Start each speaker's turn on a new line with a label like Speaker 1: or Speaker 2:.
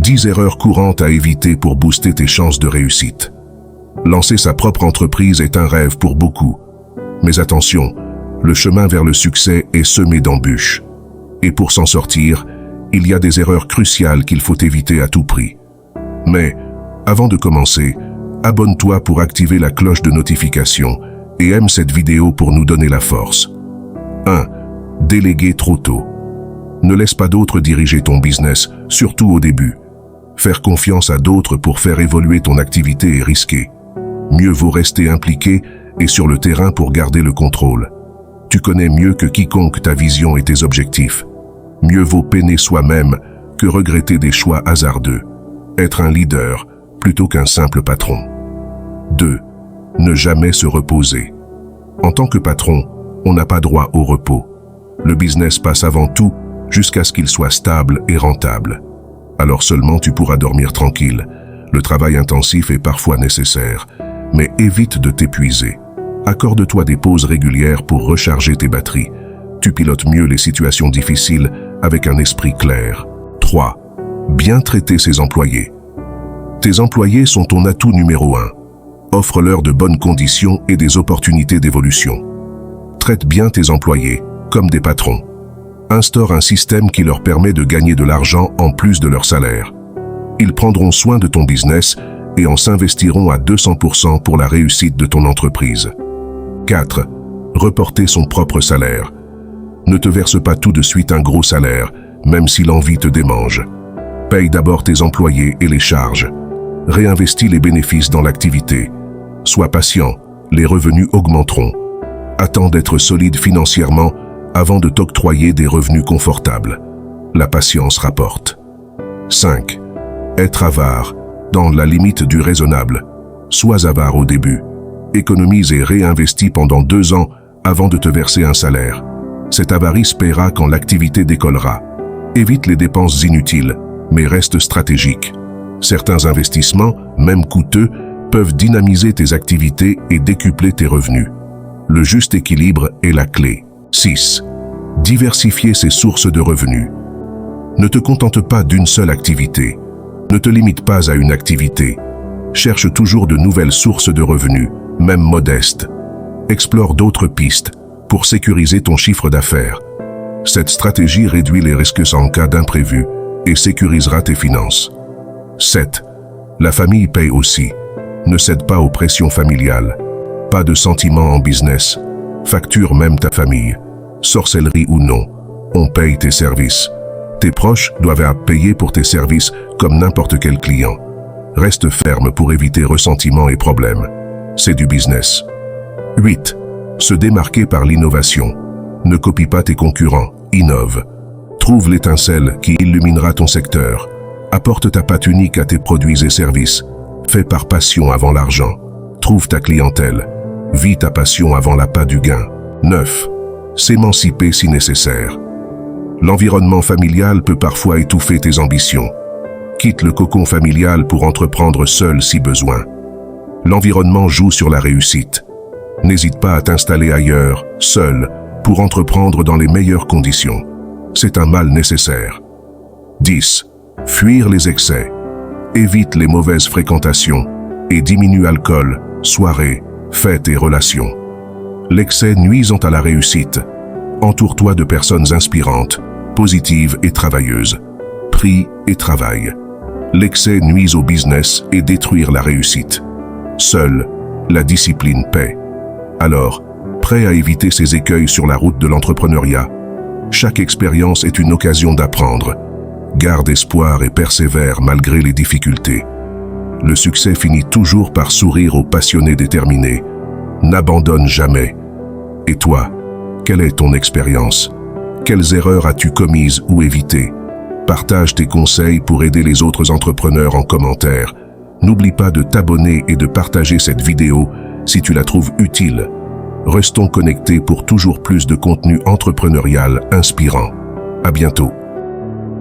Speaker 1: 10 erreurs courantes à éviter pour booster tes chances de réussite. Lancer sa propre entreprise est un rêve pour beaucoup. Mais attention, le chemin vers le succès est semé d'embûches. Et pour s'en sortir, il y a des erreurs cruciales qu'il faut éviter à tout prix. Mais, avant de commencer, abonne-toi pour activer la cloche de notification et aime cette vidéo pour nous donner la force. 1. Déléguer trop tôt. Ne laisse pas d'autres diriger ton business, surtout au début. Faire confiance à d'autres pour faire évoluer ton activité est risqué. Mieux vaut rester impliqué et sur le terrain pour garder le contrôle. Tu connais mieux que quiconque ta vision et tes objectifs. Mieux vaut peiner soi-même que regretter des choix hasardeux. Être un leader plutôt qu'un simple patron. 2. Ne jamais se reposer. En tant que patron, on n'a pas droit au repos. Le business passe avant tout jusqu'à ce qu'il soit stable et rentable. Alors seulement tu pourras dormir tranquille. Le travail intensif est parfois nécessaire, mais évite de t'épuiser. Accorde-toi des pauses régulières pour recharger tes batteries. Tu pilotes mieux les situations difficiles avec un esprit clair. 3. Bien traiter ses employés. Tes employés sont ton atout numéro 1. Offre-leur de bonnes conditions et des opportunités d'évolution. Traite bien tes employés, comme des patrons. Instaure un système qui leur permet de gagner de l'argent en plus de leur salaire. Ils prendront soin de ton business et en s'investiront à 200% pour la réussite de ton entreprise. 4. Reporter son propre salaire. Ne te verse pas tout de suite un gros salaire, même si l'envie te démange. Paye d'abord tes employés et les charges. Réinvestis les bénéfices dans l'activité. Sois patient, les revenus augmenteront. Attends d'être solide financièrement avant de t'octroyer des revenus confortables. La patience rapporte. 5. Être avare, dans la limite du raisonnable. Sois avare au début. Économise et réinvestis pendant 2 ans avant de te verser un salaire. Cette avarice paiera quand l'activité décollera. Évite les dépenses inutiles, mais reste stratégique. Certains investissements, même coûteux, peuvent dynamiser tes activités et décupler tes revenus. Le juste équilibre est la clé. 6. Diversifier ses sources de revenus. Ne te contente pas d'une seule activité. Ne te limite pas à une activité. Cherche toujours de nouvelles sources de revenus, même modestes. Explore d'autres pistes pour sécuriser ton chiffre d'affaires. Cette stratégie réduit les risques en cas d'imprévu et sécurisera tes finances. 7. La famille paye aussi. Ne cède pas aux pressions familiales. Pas de sentiments en business. Facture même ta famille. Sorcellerie ou non, on paye tes services. Tes proches doivent payer pour tes services comme n'importe quel client. Reste ferme pour éviter ressentiments et problèmes. C'est du business. 8. Se démarquer par l'innovation. Ne copie pas tes concurrents, innove. Trouve l'étincelle qui illuminera ton secteur. Apporte ta patte unique à tes produits et services. Fais par passion avant l'argent. Trouve ta clientèle. Vis ta passion avant l'appât du gain. 9. S'émanciper si nécessaire. L'environnement familial peut parfois étouffer tes ambitions. Quitte le cocon familial pour entreprendre seul si besoin. L'environnement joue sur la réussite. N'hésite pas à t'installer ailleurs, seul, pour entreprendre dans les meilleures conditions. C'est un mal nécessaire. 10. Fuir les excès. Évite les mauvaises fréquentations et diminue alcool, soirées, fêtes et relations. L'excès nuisant à la réussite. Entoure-toi de personnes inspirantes, positives et travailleuses. Prie et travaille. L'excès nuise au business et détruire la réussite. Seule la discipline paie. Alors, prêt à éviter ces écueils sur la route de l'entrepreneuriat. Chaque expérience est une occasion d'apprendre. Garde espoir et persévère malgré les difficultés. Le succès finit toujours par sourire aux passionnés déterminés. N'abandonne jamais. Et toi, quelle est ton expérience? Quelles erreurs as-tu commises ou évitées? Partage tes conseils pour aider les autres entrepreneurs en commentaire. N'oublie pas de t'abonner et de partager cette vidéo si tu la trouves utile. Restons connectés pour toujours plus de contenu entrepreneurial inspirant. À bientôt.